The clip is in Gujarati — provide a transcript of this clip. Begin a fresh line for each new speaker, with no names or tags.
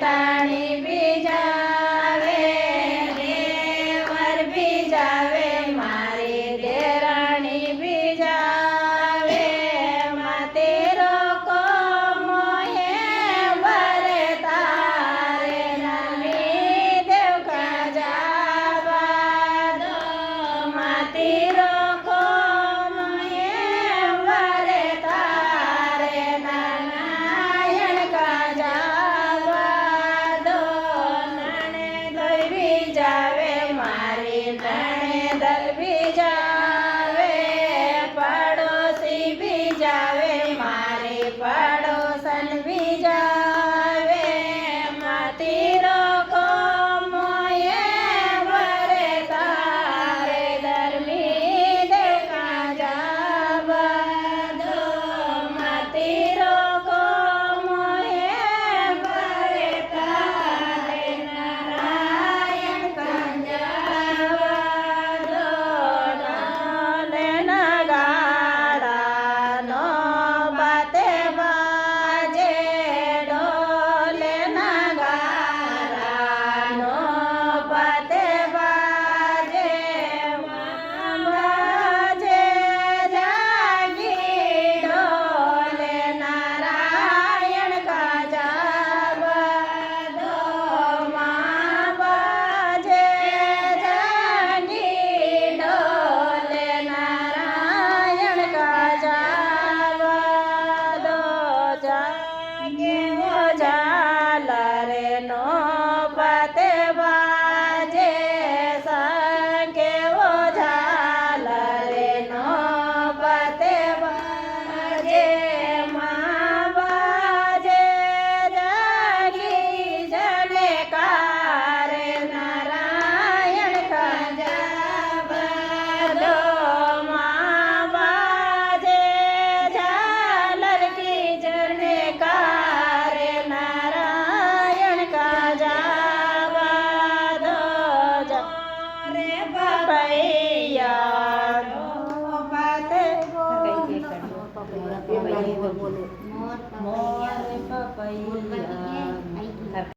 જેઠાણી બીજાવે દેવર બીજાવે મારી દેરાણી બીજાવે તેરો કોમો હે વરે તારે નમી દેવ કાજાવા દો તેરો કોમો હે વરે તારે નારાયણ કાજાવા દો નાણે દલ બીજાવે મારી નાણે દલ બીજાવે પડોશી બીજાવે મારી પડોસન બીજાવે તેરો કોમો હે વરે તારે ધર્મી દેવ કાજાવા દો તેરો કોમો હે વરે તારે નારાયણ કાજાવા દો ઢોલે નગાડાનો બાતે બાજે ઢોલે નગાડાનો બાતે બાજે બાજે જાગી ઢોલે નારાયણ કાજાવા દો બાજે જાગી ઢોલે નારાયણ કાજાવા દો જાગે ઝાલરે નો પાતે બાજે સંગે ઝાલરે નો પાતે બાજે બાજે જાગી જને કારે નારાયણ કાજાવા દો બાજે ઝાલર કી જને કારે નારાયણ કાજાવા દો રે પપૈયા નો પાતે મોર પપૈયા